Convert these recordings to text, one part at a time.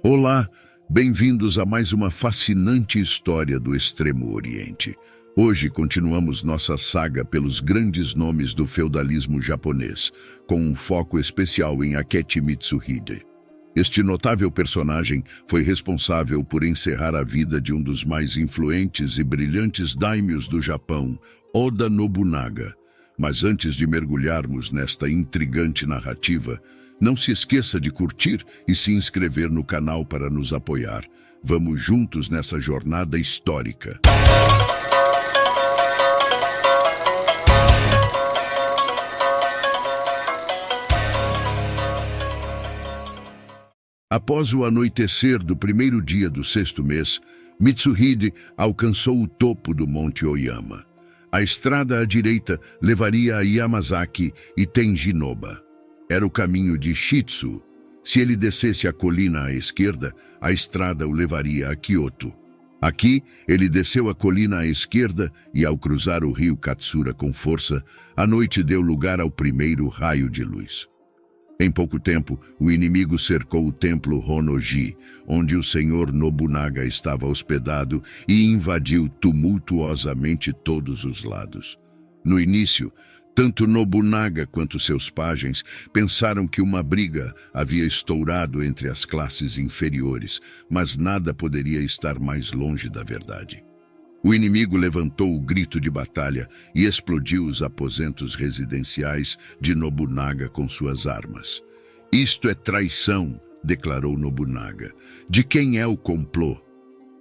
Olá, bem-vindos a mais uma fascinante história do Extremo Oriente. Hoje continuamos nossa saga pelos grandes nomes do feudalismo japonês, com um foco especial em Akechi Mitsuhide. Este notável personagem foi responsável por encerrar a vida de um dos mais influentes e brilhantes daimyos do Japão, Oda Nobunaga. Mas antes de mergulharmos nesta intrigante narrativa, não se esqueça de curtir e se inscrever no canal para nos apoiar. Vamos juntos nessa jornada histórica. Após o anoitecer do primeiro dia do sexto mês, Mitsuhide alcançou o topo do Monte Oyama. A estrada à direita levaria a Yamazaki e Tenjinoba. Era o caminho de Shitsu. Se ele descesse a colina à esquerda, a estrada o levaria a Kyoto. Aqui, ele desceu a colina à esquerda e, ao cruzar o rio Katsura com força, a noite deu lugar ao primeiro raio de luz. Em pouco tempo, o inimigo cercou o templo Honnoji, onde o senhor Nobunaga estava hospedado, e invadiu tumultuosamente todos os lados. No início, tanto Nobunaga quanto seus pajens pensaram que uma briga havia estourado entre as classes inferiores, mas nada poderia estar mais longe da verdade. O inimigo levantou o grito de batalha e explodiu os aposentos residenciais de Nobunaga com suas armas. "Isto é traição", declarou Nobunaga. "De quem é o complô?"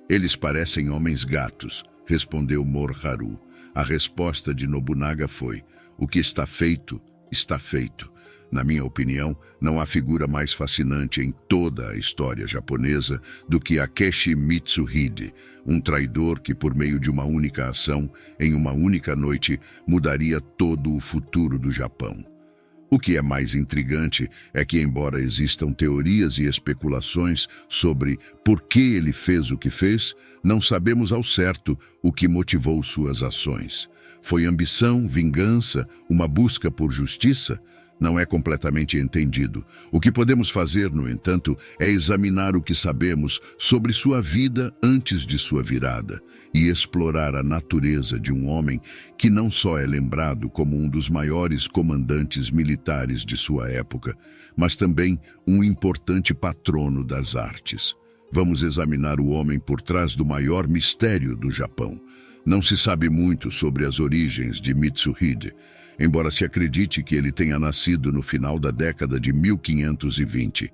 "Eles parecem homens gatos", respondeu Morharu. A resposta de Nobunaga foi: "O que está feito, está feito." Na minha opinião, não há figura mais fascinante em toda a história japonesa do que Akechi Mitsuhide, um traidor que, por meio de uma única ação, em uma única noite, mudaria todo o futuro do Japão. O que é mais intrigante é que, embora existam teorias e especulações sobre por que ele fez o que fez, não sabemos ao certo o que motivou suas ações. Foi ambição, vingança, uma busca por justiça? Não é completamente entendido. O que podemos fazer, no entanto, é examinar o que sabemos sobre sua vida antes de sua virada e explorar a natureza de um homem que não só é lembrado como um dos maiores comandantes militares de sua época, mas também um importante patrono das artes. Vamos examinar o homem por trás do maior mistério do Japão. Não se sabe muito sobre as origens de Mitsuhide, embora se acredite que ele tenha nascido no final da década de 1520.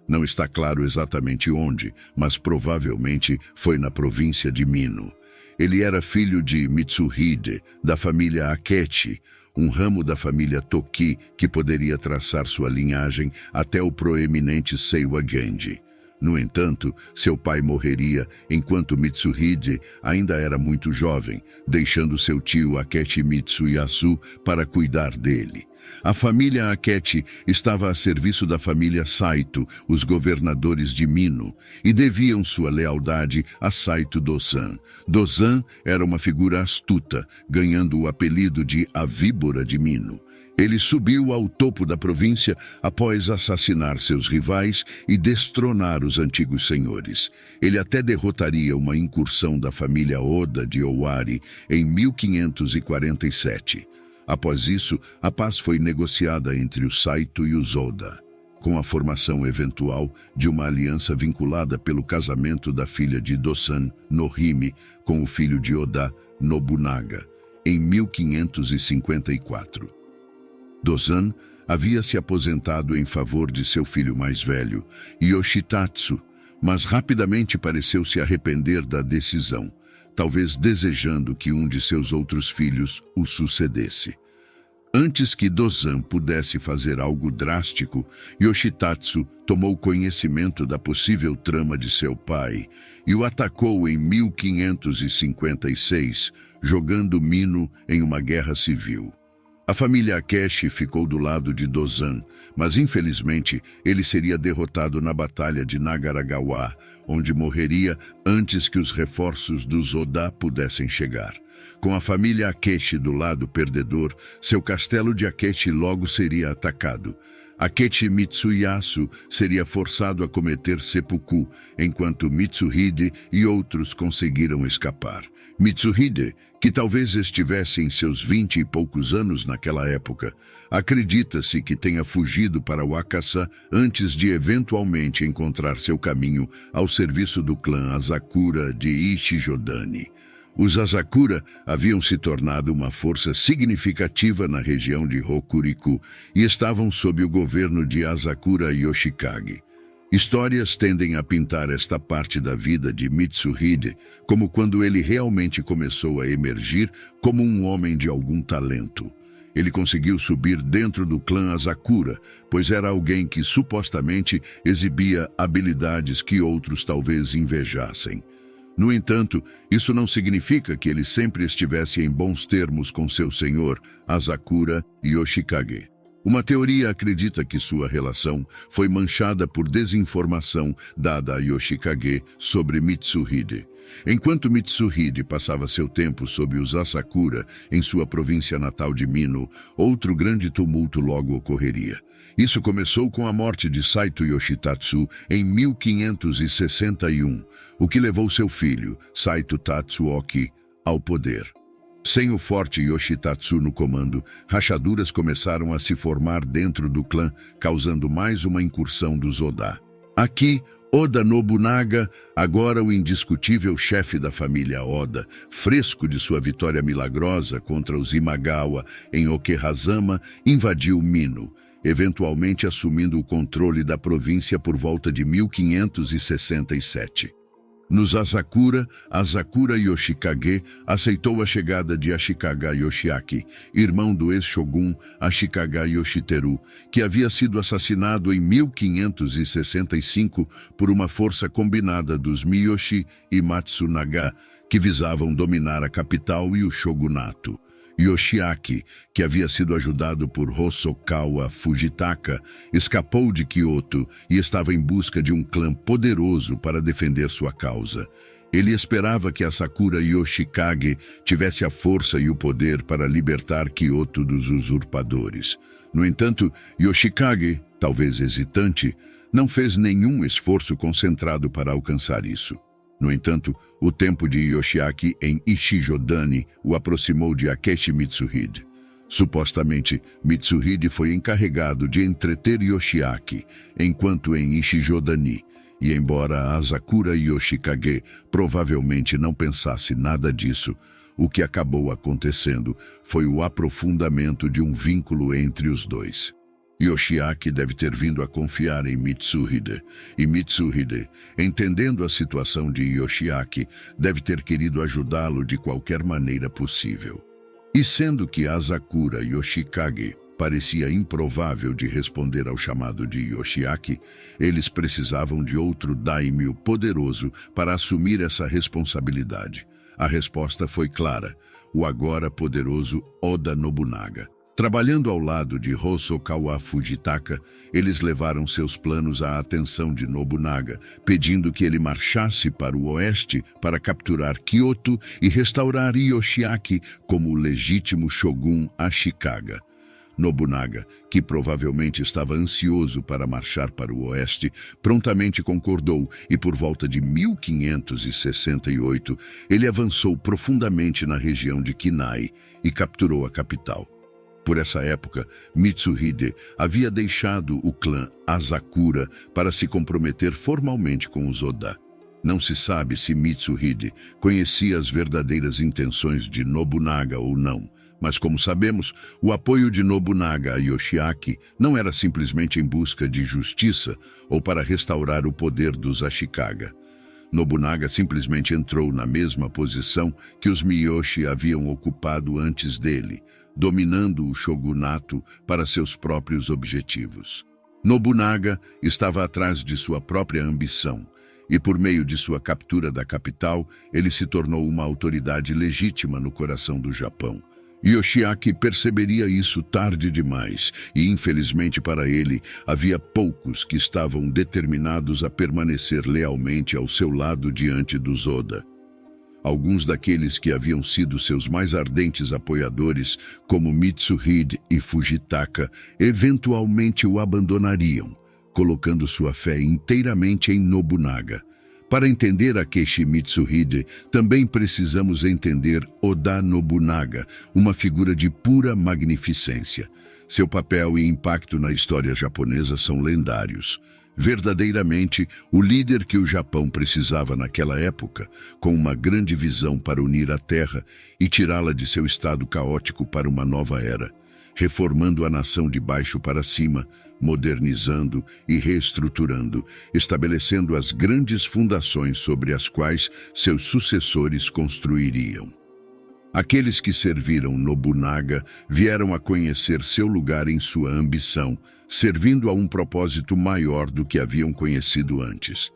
Não está claro exatamente onde, mas provavelmente foi na província de Mino. Ele era filho de Mitsuhide, da família Akechi, um ramo da família Toki que poderia traçar sua linhagem até o proeminente Seiwa Genji. No entanto, seu pai morreria enquanto Mitsuhide ainda era muito jovem, deixando seu tio Akechi Mitsuyasu para cuidar dele. A família Akechi estava a serviço da família Saito, os governadores de Mino, e deviam sua lealdade a Saito Dozan. Dozan era uma figura astuta, ganhando o apelido de A Víbora de Mino. Ele subiu ao topo da província após assassinar seus rivais e destronar os antigos senhores. Ele até derrotaria uma incursão da família Oda de Owari em 1547. Após isso, a paz foi negociada entre os Saito e os Oda, com a formação eventual de uma aliança vinculada pelo casamento da filha de Dozan, Nohime, com o filho de Oda, Nobunaga, em 1554. Dozan havia se aposentado em favor de seu filho mais velho, Yoshitatsu, mas rapidamente pareceu se arrepender da decisão, talvez desejando que um de seus outros filhos o sucedesse. Antes que Dozan pudesse fazer algo drástico, Yoshitatsu tomou conhecimento da possível trama de seu pai e o atacou em 1556, jogando Mino em uma guerra civil. A família Akechi ficou do lado de Dozan, mas infelizmente ele seria derrotado na Batalha de Nagaragawa, onde morreria antes que os reforços dos Oda pudessem chegar. Com a família Akechi do lado perdedor, seu castelo de Akechi logo seria atacado. Akechi Mitsuyasu seria forçado a cometer seppuku, enquanto Mitsuhide e outros conseguiram escapar. Mitsuhide, que talvez estivesse em seus 20 e poucos anos naquela época, acredita-se que tenha fugido para Wakasa antes de eventualmente encontrar seu caminho ao serviço do clã Asakura de Ichijodani. Os Asakura haviam se tornado uma força significativa na região de Hokuriku e estavam sob o governo de Asakura Yoshikage. Histórias tendem a pintar esta parte da vida de Mitsuhide como quando ele realmente começou a emergir como um homem de algum talento. Ele conseguiu subir dentro do clã Asakura, pois era alguém que supostamente exibia habilidades que outros talvez invejassem. No entanto, isso não significa que ele sempre estivesse em bons termos com seu senhor, Asakura Yoshikage. Uma teoria acredita que sua relação foi manchada por desinformação dada a Yoshikage sobre Mitsuhide. Enquanto Mitsuhide passava seu tempo sob os Asakura em sua província natal de Mino, outro grande tumulto logo ocorreria. Isso começou com a morte de Saito Yoshitatsu em 1561, o que levou seu filho, Saito Tatsuoki, ao poder. Sem o forte Yoshitatsu no comando, rachaduras começaram a se formar dentro do clã, causando mais uma incursão dos Oda. Aqui, Oda Nobunaga, agora o indiscutível chefe da família Oda, fresco de sua vitória milagrosa contra os Imagawa em Okehazama, invadiu Mino, eventualmente assumindo o controle da província por volta de 1567. Nos Asakura, Asakura Yoshikage aceitou a chegada de Ashikaga Yoshiaki, irmão do ex-shogun Ashikaga Yoshiteru, que havia sido assassinado em 1565 por uma força combinada dos Miyoshi e Matsunaga, que visavam dominar a capital e o shogunato. Yoshiaki, que havia sido ajudado por Hosokawa Fujitaka, escapou de Kyoto e estava em busca de um clã poderoso para defender sua causa. Ele esperava que Asakura Yoshikage tivesse a força e o poder para libertar Kyoto dos usurpadores. No entanto, Yoshikage, talvez hesitante, não fez nenhum esforço concentrado para alcançar isso. No entanto, o tempo de Yoshiaki em Ichijodani o aproximou de Akechi Mitsuhide. Supostamente, Mitsuhide foi encarregado de entreter Yoshiaki, enquanto em Ichijodani, e embora Asakura Yoshikage provavelmente não pensasse nada disso, o que acabou acontecendo foi o aprofundamento de um vínculo entre os dois. Yoshiaki deve ter vindo a confiar em Mitsuhide, e Mitsuhide, entendendo a situação de Yoshiaki, deve ter querido ajudá-lo de qualquer maneira possível. E sendo que Asakura Yoshikage parecia improvável de responder ao chamado de Yoshiaki, eles precisavam de outro daimyo poderoso para assumir essa responsabilidade. A resposta foi clara: o agora poderoso Oda Nobunaga. Trabalhando ao lado de Hosokawa Fujitaka, eles levaram seus planos à atenção de Nobunaga, pedindo que ele marchasse para o oeste para capturar Kyoto e restaurar Yoshiaki como o legítimo shogun Ashikaga. Nobunaga, que provavelmente estava ansioso para marchar para o oeste, prontamente concordou e por volta de 1568 ele avançou profundamente na região de Kinai e capturou a capital. Por essa época, Mitsuhide havia deixado o clã Asakura para se comprometer formalmente com os Oda. Não se sabe se Mitsuhide conhecia as verdadeiras intenções de Nobunaga ou não, mas como sabemos, o apoio de Nobunaga a Yoshiaki não era simplesmente em busca de justiça ou para restaurar o poder dos Ashikaga. Nobunaga simplesmente entrou na mesma posição que os Miyoshi haviam ocupado antes dele, dominando o shogunato para seus próprios objetivos. Nobunaga estava atrás de sua própria ambição, e por meio de sua captura da capital, ele se tornou uma autoridade legítima no coração do Japão. Yoshiaki perceberia isso tarde demais, e infelizmente para ele, havia poucos que estavam determinados a permanecer lealmente ao seu lado diante dos Oda. Alguns daqueles que haviam sido seus mais ardentes apoiadores, como Mitsuhide e Fujitaka, eventualmente o abandonariam, colocando sua fé inteiramente em Nobunaga. Para entender Akechi Mitsuhide, também precisamos entender Oda Nobunaga, uma figura de pura magnificência. Seu papel e impacto na história japonesa são lendários. Verdadeiramente, o líder que o Japão precisava naquela época, com uma grande visão para unir a terra e tirá-la de seu estado caótico para uma nova era, reformando a nação de baixo para cima, modernizando e reestruturando, estabelecendo as grandes fundações sobre as quais seus sucessores construiriam. Aqueles que serviram Nobunaga vieram a conhecer seu lugar em sua ambição, servindo a um propósito maior do que haviam conhecido antes.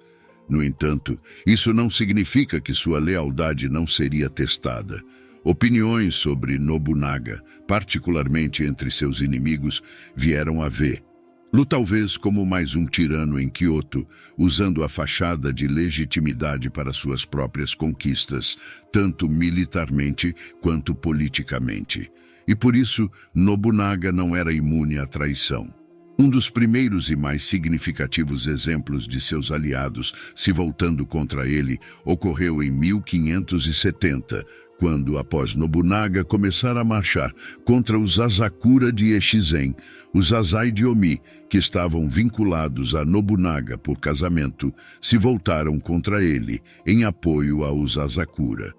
No entanto, isso não significa que sua lealdade não seria testada. Opiniões sobre Nobunaga, particularmente entre seus inimigos, vieram a vê-lo talvez como mais um tirano em Kyoto, usando a fachada de legitimidade para suas próprias conquistas, tanto militarmente quanto politicamente. E por isso, Nobunaga não era imune à traição. Um dos primeiros e mais significativos exemplos de seus aliados se voltando contra ele ocorreu em 1570, quando, após Nobunaga começar a marchar contra os Asakura de Echizen, os Azai de Omi, que estavam vinculados a Nobunaga por casamento, se voltaram contra ele em apoio aos Asakura.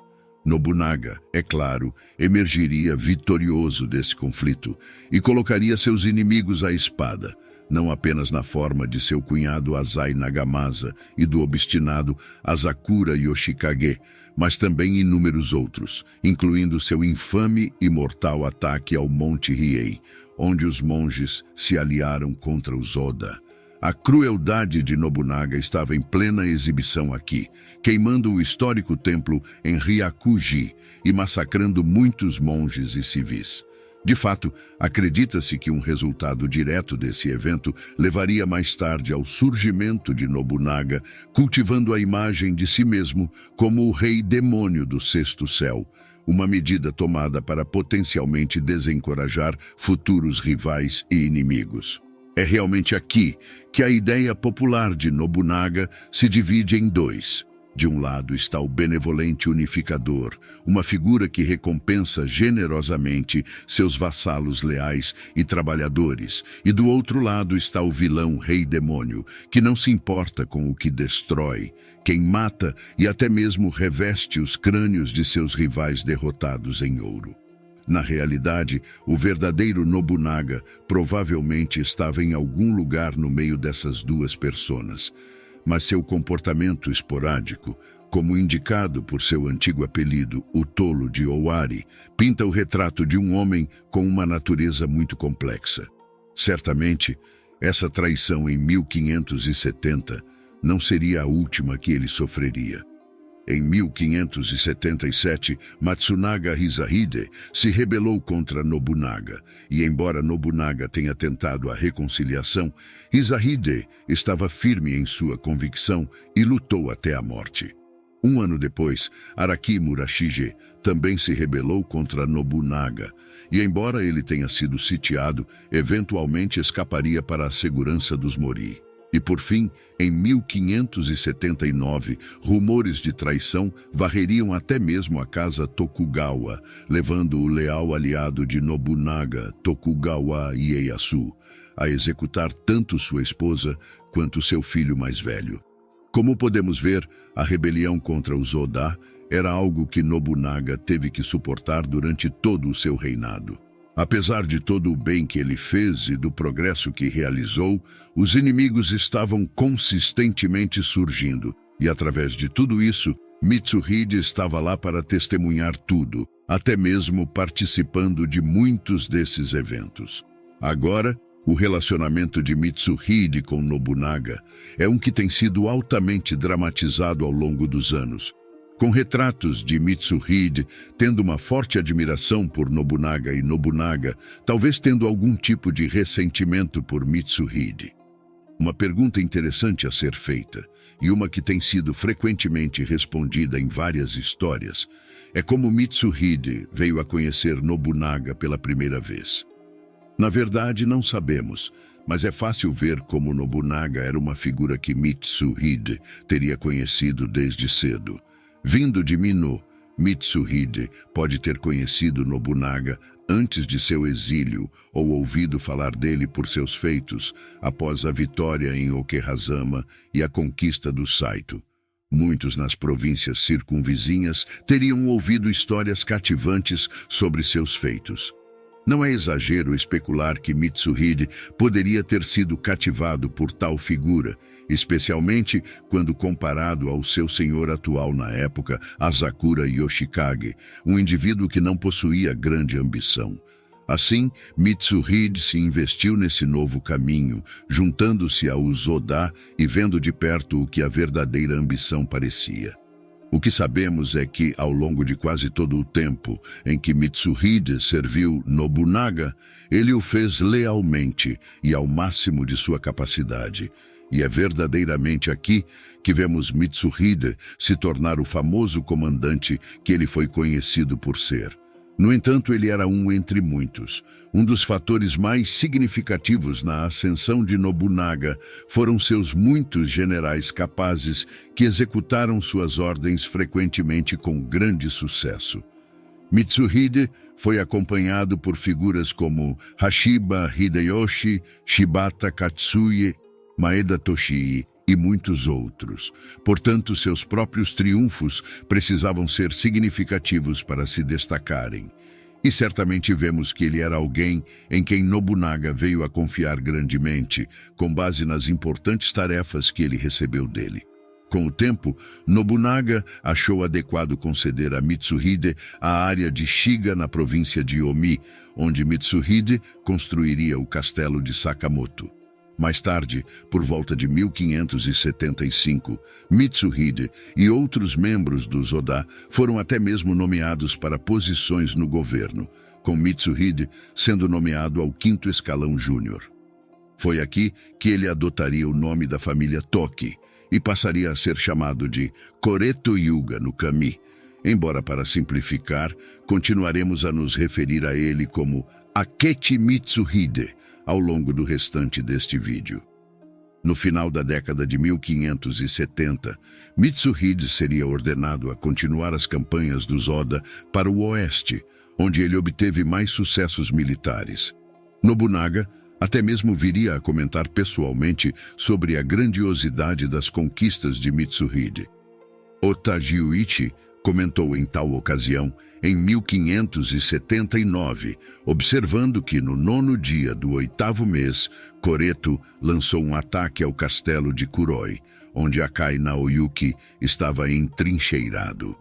Nobunaga, é claro, emergiria vitorioso desse conflito e colocaria seus inimigos à espada, não apenas na forma de seu cunhado Azai Nagamasa e do obstinado Asakura Yoshikage, mas também inúmeros outros, incluindo seu infame e mortal ataque ao Monte Hiei, onde os monges se aliaram contra os Oda. A crueldade de Nobunaga estava em plena exibição aqui, queimando o histórico templo em Ryakuji e massacrando muitos monges e civis. De fato, acredita-se que um resultado direto desse evento levaria mais tarde ao surgimento de Nobunaga, cultivando a imagem de si mesmo como o rei demônio do sexto céu, uma medida tomada para potencialmente desencorajar futuros rivais e inimigos. É realmente aqui que a ideia popular de Nobunaga se divide em dois. De um lado está o benevolente unificador, uma figura que recompensa generosamente seus vassalos leais e trabalhadores, e do outro lado está o vilão rei-demônio, que não se importa com o que destrói, quem mata e até mesmo reveste os crânios de seus rivais derrotados em ouro. Na realidade, o verdadeiro Nobunaga provavelmente estava em algum lugar no meio dessas duas personas, mas seu comportamento esporádico, como indicado por seu antigo apelido, o Tolo de Owari, pinta o retrato de um homem com uma natureza muito complexa. Certamente, essa traição em 1570 não seria a última que ele sofreria. Em 1577, Matsunaga Hisahide se rebelou contra Nobunaga, e embora Nobunaga tenha tentado a reconciliação, Hisahide estava firme em sua convicção e lutou até a morte. Um ano depois, Araki Murashige também se rebelou contra Nobunaga, e embora ele tenha sido sitiado, eventualmente escaparia para a segurança dos Mori. E por fim, em 1579, rumores de traição varreriam até mesmo a casa Tokugawa, levando o leal aliado de Nobunaga, Tokugawa Ieyasu, a executar tanto sua esposa quanto seu filho mais velho. Como podemos ver, a rebelião contra os Oda era algo que Nobunaga teve que suportar durante todo o seu reinado. Apesar de todo o bem que ele fez e do progresso que realizou, os inimigos estavam consistentemente surgindo, e através de tudo isso, Mitsuhide estava lá para testemunhar tudo, até mesmo participando de muitos desses eventos. Agora, o relacionamento de Mitsuhide com Nobunaga é um que tem sido altamente dramatizado ao longo dos anos, com retratos de Mitsuhide tendo uma forte admiração por Nobunaga e Nobunaga, talvez tendo algum tipo de ressentimento por Mitsuhide. Uma pergunta interessante a ser feita: e uma que tem sido frequentemente respondida em várias histórias, é como Mitsuhide veio a conhecer Nobunaga pela primeira vez. Na verdade, não sabemos, mas é fácil ver como Nobunaga era uma figura que Mitsuhide teria conhecido desde cedo. Vindo de Mino, Mitsuhide pode ter conhecido Nobunaga antes de seu exílio ou ouvido falar dele por seus feitos após a vitória em Okehazama e a conquista do Saito. Muitos nas províncias circunvizinhas teriam ouvido histórias cativantes sobre seus feitos. Não é exagero especular que Mitsuhide poderia ter sido cativado por tal figura, especialmente quando comparado ao seu senhor atual na época, Asakura Yoshikage, um indivíduo que não possuía grande ambição. Assim, Mitsuhide se investiu nesse novo caminho, juntando-se aos Oda e vendo de perto o que a verdadeira ambição parecia. O que sabemos é que, ao longo de quase todo o tempo em que Mitsuhide serviu Nobunaga, ele o fez lealmente e ao máximo de sua capacidade. E é verdadeiramente aqui que vemos Mitsuhide se tornar o famoso comandante que ele foi conhecido por ser. No entanto, ele era um entre muitos. Um dos fatores mais significativos na ascensão de Nobunaga foram seus muitos generais capazes que executaram suas ordens frequentemente com grande sucesso. Mitsuhide foi acompanhado por figuras como Hashiba Hideyoshi, Shibata Katsuie, Maeda Toshii e muitos outros. Portanto, seus próprios triunfos precisavam ser significativos para se destacarem. E certamente vemos que ele era alguém em quem Nobunaga veio a confiar grandemente, com base nas importantes tarefas que ele recebeu dele. Com o tempo, Nobunaga achou adequado conceder a Mitsuhide a área de Shiga na província de Omi, onde Mitsuhide construiria o castelo de Sakamoto. Mais tarde, por volta de 1575, Mitsuhide e outros membros dos Oda foram até mesmo nomeados para posições no governo, com Mitsuhide sendo nomeado ao 5º escalão júnior. Foi aqui que ele adotaria o nome da família Toki e passaria a ser chamado de Koreto Yuga no Kami, embora para simplificar, continuaremos a nos referir a ele como Akechi Mitsuhide, ao longo do restante deste vídeo. No final da década de 1570, Mitsuhide seria ordenado a continuar as campanhas dos Oda para o oeste, onde ele obteve mais sucessos militares. Nobunaga até mesmo viria a comentar pessoalmente sobre a grandiosidade das conquistas de Mitsuhide. Otajiuichi comentou em tal ocasião, em 1579, observando que no 9º dia do 8º mês, Koreto lançou um ataque ao castelo de Kuroi, onde Akai Naoyuki estava entrincheirado.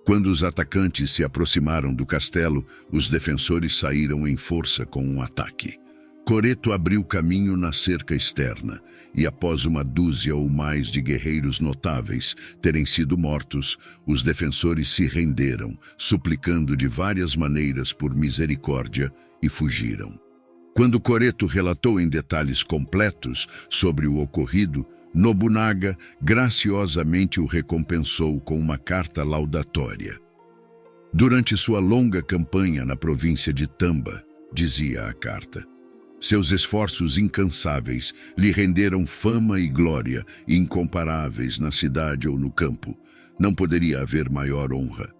Quando os atacantes se aproximaram do castelo, os defensores saíram em força com um ataque. Koreto abriu caminho na cerca externa, e após uma dúzia ou mais de guerreiros notáveis terem sido mortos, os defensores se renderam, suplicando de várias maneiras por misericórdia, e fugiram. Quando Koreto relatou em detalhes completos sobre o ocorrido, Nobunaga graciosamente o recompensou com uma carta laudatória. Durante sua longa campanha na província de Tamba, dizia a carta, seus esforços incansáveis lhe renderam fama e glória incomparáveis na cidade ou no campo. Não poderia haver maior honra.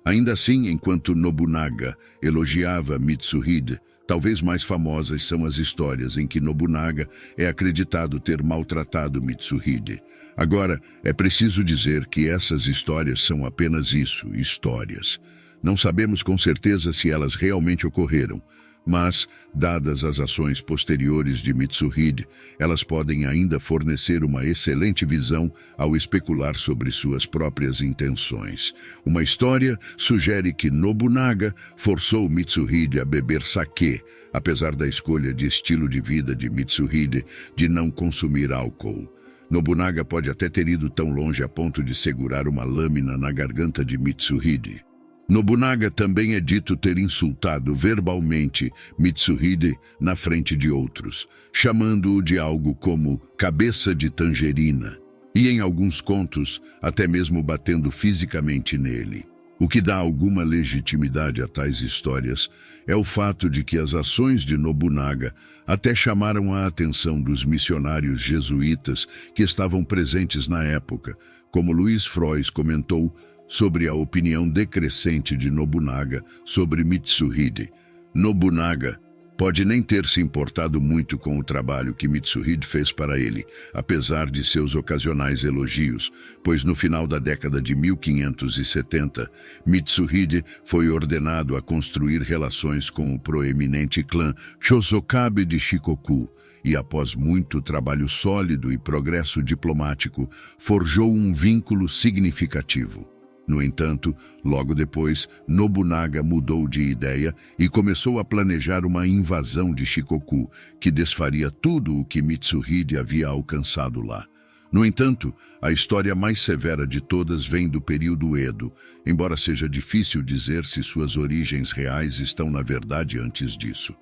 Ainda assim, enquanto Nobunaga elogiava Mitsuhide, talvez mais famosas são as histórias em que Nobunaga é acreditado ter maltratado Mitsuhide. Agora, é preciso dizer que essas histórias são apenas isso, histórias. Não sabemos com certeza se elas realmente ocorreram, mas, dadas as ações posteriores de Mitsuhide, elas podem ainda fornecer uma excelente visão ao especular sobre suas próprias intenções. Uma história sugere que Nobunaga forçou Mitsuhide a beber sake, apesar da escolha de estilo de vida de Mitsuhide de não consumir álcool. Nobunaga pode até ter ido tão longe a ponto de segurar uma lâmina na garganta de Mitsuhide. Nobunaga também é dito ter insultado verbalmente Mitsuhide na frente de outros, chamando-o de algo como cabeça de tangerina. e em alguns contos, até mesmo batendo fisicamente nele. O que dá alguma legitimidade a tais histórias é o fato de que as ações de Nobunaga até chamaram a atenção dos missionários jesuítas que estavam presentes na época, como Luiz Frois comentou sobre a opinião decrescente de Nobunaga sobre Mitsuhide. Nobunaga pode nem ter se importado muito com o trabalho que Mitsuhide fez para ele, apesar de seus ocasionais elogios, pois no final da década de 1570, Mitsuhide foi ordenado a construir relações com o proeminente clã Chosokabe de Shikoku, e após muito trabalho sólido e progresso diplomático, forjou um vínculo significativo. No entanto, logo depois, Nobunaga mudou de ideia e começou a planejar uma invasão de Shikoku, que desfaria tudo o que Mitsuhide havia alcançado lá. No entanto, a história mais severa de todas vem do período Edo, embora seja difícil dizer se suas origens reais estão na verdade antes disso.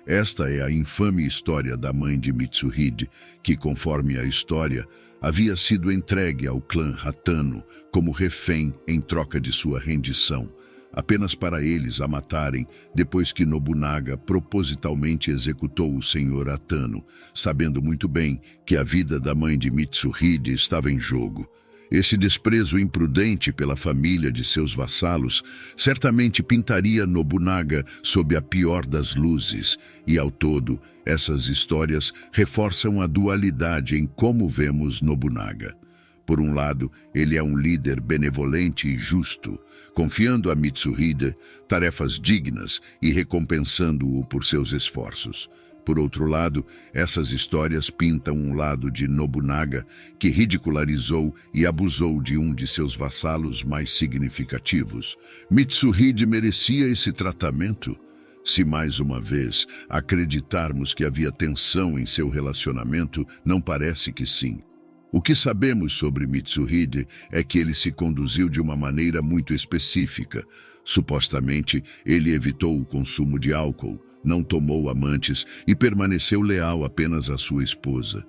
Esta é a infame história da mãe de Mitsuhide, que, conforme a história, havia sido entregue ao clã Hatano como refém em troca de sua rendição, apenas para eles a matarem depois que Nobunaga propositalmente executou o senhor Hatano, sabendo muito bem que a vida da mãe de Mitsuhide estava em jogo. Esse desprezo imprudente pela família de seus vassalos certamente pintaria Nobunaga sob a pior das luzes, e ao todo, essas histórias reforçam a dualidade em como vemos Nobunaga. Por um lado, ele é um líder benevolente e justo, confiando a Mitsuhide tarefas dignas e recompensando-o por seus esforços. Por outro lado, essas histórias pintam um lado de Nobunaga que ridicularizou e abusou de um de seus vassalos mais significativos. Mitsuhide merecia esse tratamento? Se mais uma vez acreditarmos que havia tensão em seu relacionamento, não parece que sim. O que sabemos sobre Mitsuhide é que ele se conduziu de uma maneira muito específica. Supostamente, ele evitou o consumo de álcool, não tomou amantes e permaneceu leal apenas à sua esposa.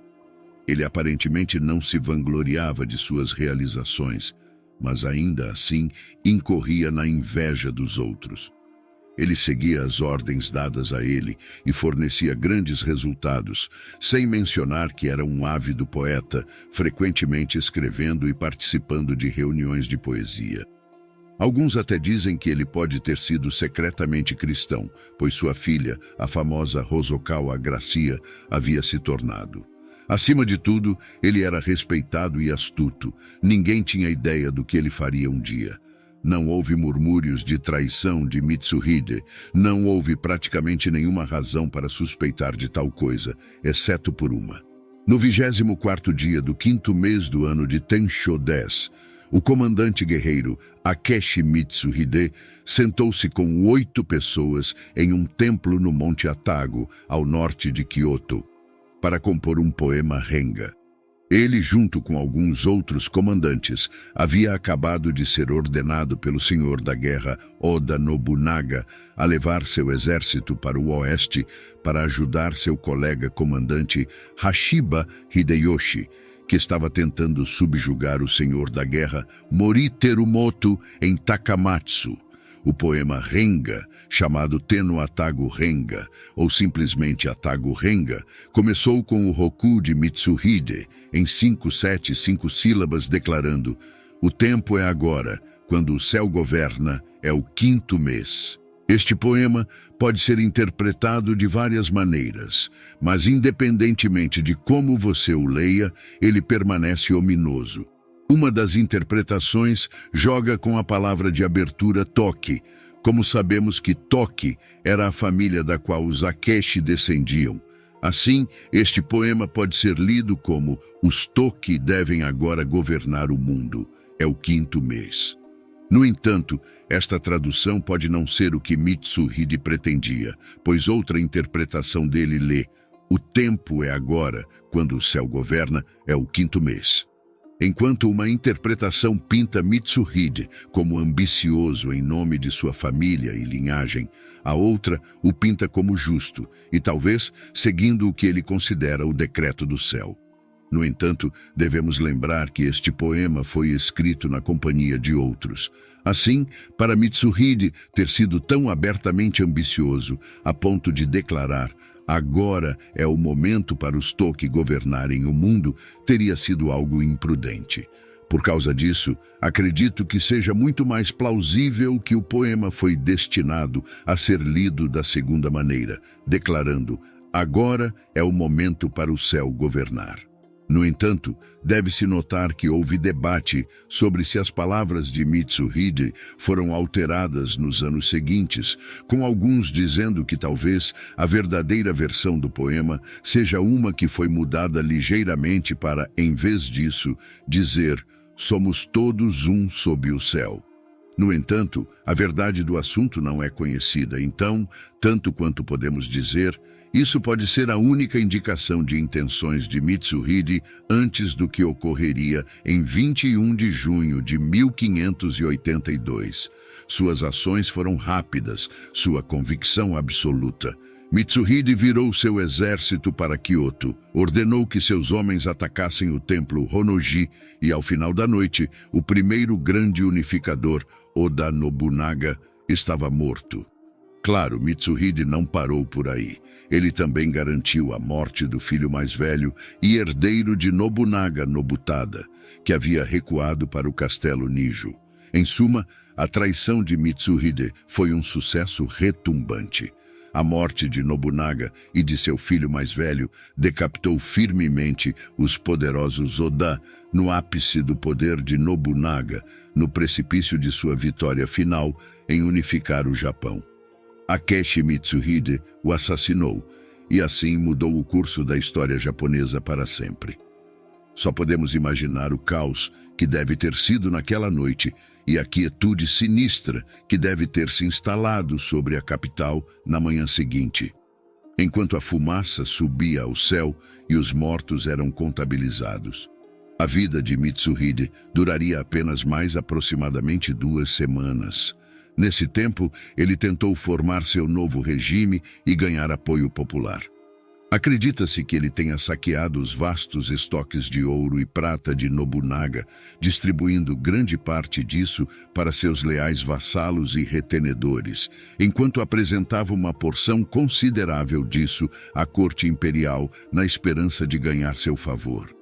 Ele aparentemente não se vangloriava de suas realizações, mas ainda assim incorria na inveja dos outros. Ele seguia as ordens dadas a ele e fornecia grandes resultados, sem mencionar que era um ávido poeta, frequentemente escrevendo e participando de reuniões de poesia. Alguns até dizem que ele pode ter sido secretamente cristão, pois sua filha, a famosa Hosokawa Gracia, havia se tornado. Acima de tudo, ele era respeitado e astuto. Ninguém tinha ideia do que ele faria um dia. Não houve murmúrios de traição de Mitsuhide, não houve praticamente nenhuma razão para suspeitar de tal coisa, exceto por uma. No 24º dia do 5º mês do ano de Tensho 10, o comandante guerreiro Akechi Mitsuhide sentou-se com 8 pessoas em um templo no Monte Atago, ao norte de Kyoto, para compor um poema Renga. Ele, junto com alguns outros comandantes, havia acabado de ser ordenado pelo senhor da guerra Oda Nobunaga a levar seu exército para o oeste para ajudar seu colega comandante Hashiba Hideyoshi, que estava tentando subjugar o senhor da guerra Mori Terumoto em Takamatsu. O poema Renga, chamado Tenno Atago Renga, ou simplesmente Atago Renga, começou com o Hoku de Mitsuhide, em 5 sílabas, declarando: "O tempo é agora, quando o céu governa, é o 5º mês." Este poema pode ser interpretado de várias maneiras, mas independentemente de como você o leia, ele permanece ominoso. Uma das interpretações joga com a palavra de abertura Toki, como sabemos que Toki era a família da qual os Akechi descendiam. Assim, este poema pode ser lido como: os Toki devem agora governar o mundo. É o 5º mês. No entanto, esta tradução pode não ser o que Mitsuhide pretendia, pois outra interpretação dele lê: o tempo é agora, quando o céu governa, é o 5º mês. Enquanto uma interpretação pinta Mitsuhide como ambicioso em nome de sua família e linhagem, a outra o pinta como justo e talvez seguindo o que ele considera o decreto do céu. No entanto, devemos lembrar que este poema foi escrito na companhia de outros. Assim, para Mitsuhide ter sido tão abertamente ambicioso a ponto de declarar "agora é o momento para os Toki governarem o mundo", teria sido algo imprudente. Por causa disso, acredito que seja muito mais plausível que o poema foi destinado a ser lido da segunda maneira, declarando "agora é o momento para o céu governar". No entanto, deve-se notar que houve debate sobre se as palavras de Mitsuhide foram alteradas nos anos seguintes, com alguns dizendo que talvez a verdadeira versão do poema seja uma que foi mudada ligeiramente para, em vez disso, dizer "somos todos um sob o céu". No entanto, a verdade do assunto não é conhecida, então, tanto quanto podemos dizer, isso pode ser a única indicação de intenções de Mitsuhide antes do que ocorreria em 21 de junho de 1582. Suas ações foram rápidas, sua convicção absoluta. Mitsuhide virou seu exército para Kyoto, ordenou que seus homens atacassem o templo Honnoji e, ao final da noite, o primeiro grande unificador, Oda Nobunaga, estava morto. Claro, Mitsuhide não parou por aí. Ele também garantiu a morte do filho mais velho e herdeiro de Nobunaga, Nobutada, que havia recuado para o castelo Nijo. Em suma, a traição de Mitsuhide foi um sucesso retumbante. A morte de Nobunaga e de seu filho mais velho decapitou firmemente os poderosos Oda no ápice do poder de Nobunaga, no precipício de sua vitória final em unificar o Japão. Akechi Mitsuhide o assassinou e assim mudou o curso da história japonesa para sempre. Só podemos imaginar o caos que deve ter sido naquela noite e a quietude sinistra que deve ter se instalado sobre a capital na manhã seguinte, enquanto a fumaça subia ao céu e os mortos eram contabilizados. A vida de Mitsuhide duraria apenas mais aproximadamente 2 semanas. Nesse tempo, ele tentou formar seu novo regime e ganhar apoio popular. Acredita-se que ele tenha saqueado os vastos estoques de ouro e prata de Nobunaga, distribuindo grande parte disso para seus leais vassalos e retenedores, enquanto apresentava uma porção considerável disso à corte imperial na esperança de ganhar seu favor.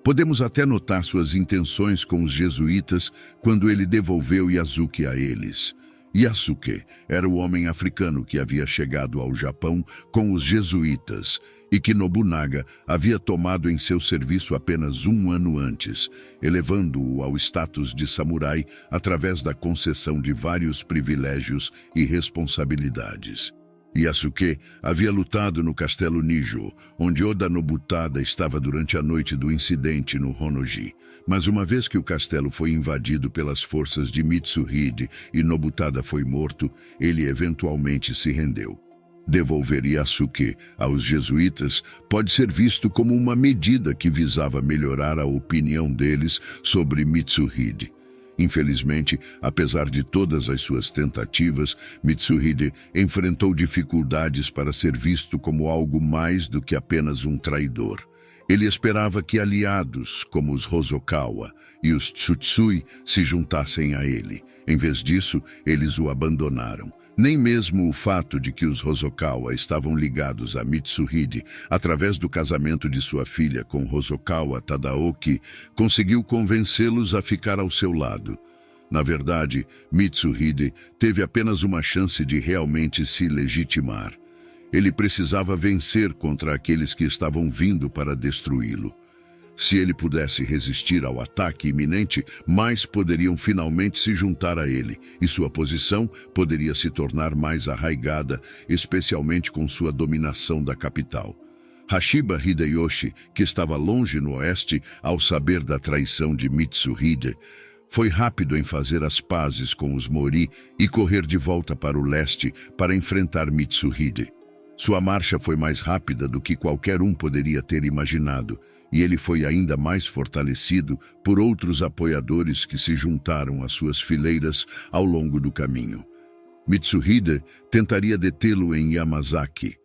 Podemos até notar suas intenções com os jesuítas quando ele devolveu Yasuke a eles. Yasuke era o homem africano que havia chegado ao Japão com os jesuítas e que Nobunaga havia tomado em seu serviço apenas 1 ano antes, elevando-o ao status de samurai através da concessão de vários privilégios e responsabilidades. Yasuke havia lutado no castelo Nijo, onde Oda Nobutada estava durante a noite do incidente no Honnoji. Mas uma vez que o castelo foi invadido pelas forças de Mitsuhide e Nobutada foi morto, ele eventualmente se rendeu. Devolver Yasuke aos jesuítas pode ser visto como uma medida que visava melhorar a opinião deles sobre Mitsuhide. Infelizmente, apesar de todas as suas tentativas, Mitsuhide enfrentou dificuldades para ser visto como algo mais do que apenas um traidor. Ele esperava que aliados como os Hosokawa e os Tsutsui se juntassem a ele. Em vez disso, eles o abandonaram. Nem mesmo o fato de que os Hosokawa estavam ligados a Mitsuhide através do casamento de sua filha com Hosokawa Tadaoki conseguiu convencê-los a ficar ao seu lado. Na verdade, Mitsuhide teve apenas uma chance de realmente se legitimar. Ele precisava vencer contra aqueles que estavam vindo para destruí-lo. Se ele pudesse resistir ao ataque iminente, mais poderiam finalmente se juntar a ele, e sua posição poderia se tornar mais arraigada, especialmente com sua dominação da capital. Hashiba Hideyoshi, que estava longe no oeste, ao saber da traição de Mitsuhide, foi rápido em fazer as pazes com os Mori e correr de volta para o leste para enfrentar Mitsuhide. Sua marcha foi mais rápida do que qualquer um poderia ter imaginado, e ele foi ainda mais fortalecido por outros apoiadores que se juntaram às suas fileiras ao longo do caminho. Mitsuhide tentaria detê-lo em Yamazaki.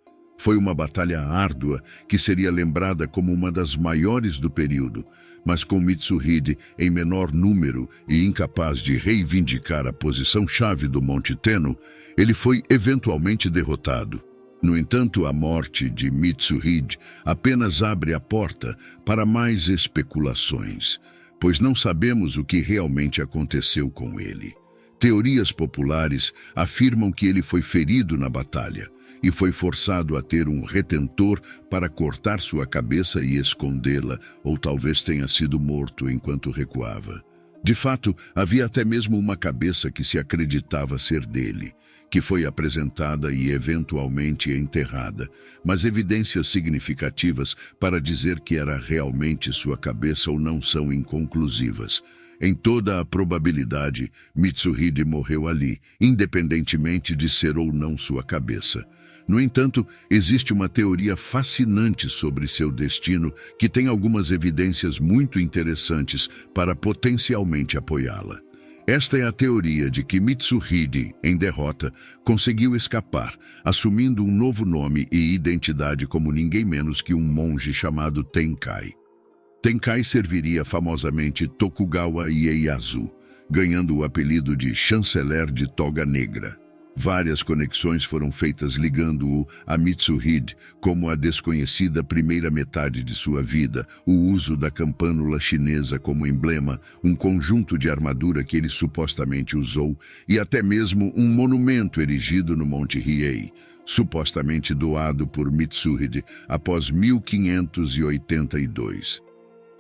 Foi uma batalha árdua que seria lembrada como uma das maiores do período, mas com Mitsuhide em menor número e incapaz de reivindicar a posição-chave do Monte Tenno, ele foi eventualmente derrotado. No entanto, a morte de Mitsuhide apenas abre a porta para mais especulações, pois não sabemos o que realmente aconteceu com ele. Teorias populares afirmam que ele foi ferido na batalha e foi forçado a ter um retentor para cortar sua cabeça e escondê-la, ou talvez tenha sido morto enquanto recuava. De fato, havia até mesmo uma cabeça que se acreditava ser dele, que foi apresentada e eventualmente enterrada, mas evidências significativas para dizer que era realmente sua cabeça ou não são inconclusivas. Em toda a probabilidade, Mitsuhide morreu ali, independentemente de ser ou não sua cabeça. No entanto, existe uma teoria fascinante sobre seu destino que tem algumas evidências muito interessantes para potencialmente apoiá-la. Esta é a teoria de que Mitsuhide, em derrota, conseguiu escapar, assumindo um novo nome e identidade como ninguém menos que um monge chamado Tenkai. Tenkai serviria famosamente Tokugawa Ieyasu, ganhando o apelido de Chanceler de Toga Negra. Várias conexões foram feitas ligando-o a Mitsuhide, como a desconhecida primeira metade de sua vida, o uso da campânula chinesa como emblema, um conjunto de armadura que ele supostamente usou e até mesmo um monumento erigido no Monte Hiei, supostamente doado por Mitsuhide após 1582.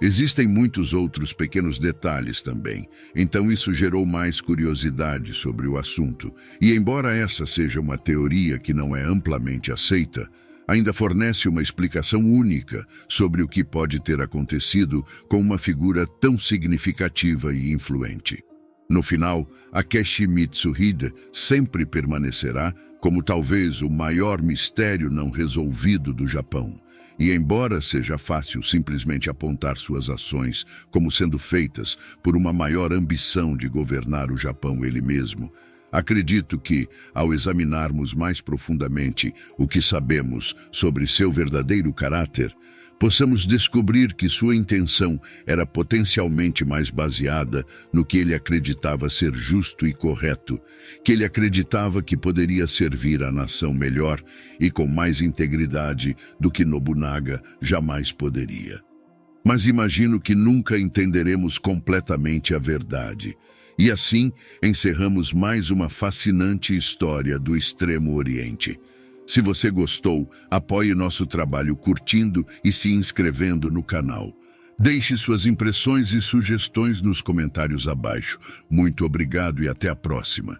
Existem muitos outros pequenos detalhes também, então isso gerou mais curiosidade sobre o assunto. E embora essa seja uma teoria que não é amplamente aceita, ainda fornece uma explicação única sobre o que pode ter acontecido com uma figura tão significativa e influente. No final, Akechi Mitsuhide sempre permanecerá como talvez o maior mistério não resolvido do Japão. E embora seja fácil simplesmente apontar suas ações como sendo feitas por uma maior ambição de governar o Japão ele mesmo, acredito que, ao examinarmos mais profundamente o que sabemos sobre seu verdadeiro caráter, possamos descobrir que sua intenção era potencialmente mais baseada no que ele acreditava ser justo e correto, que ele acreditava que poderia servir a nação melhor e com mais integridade do que Nobunaga jamais poderia. Mas imagino que nunca entenderemos completamente a verdade. E assim, encerramos mais uma fascinante história do Extremo Oriente. Se você gostou, apoie nosso trabalho curtindo e se inscrevendo no canal. Deixe suas impressões e sugestões nos comentários abaixo. Muito obrigado e até a próxima.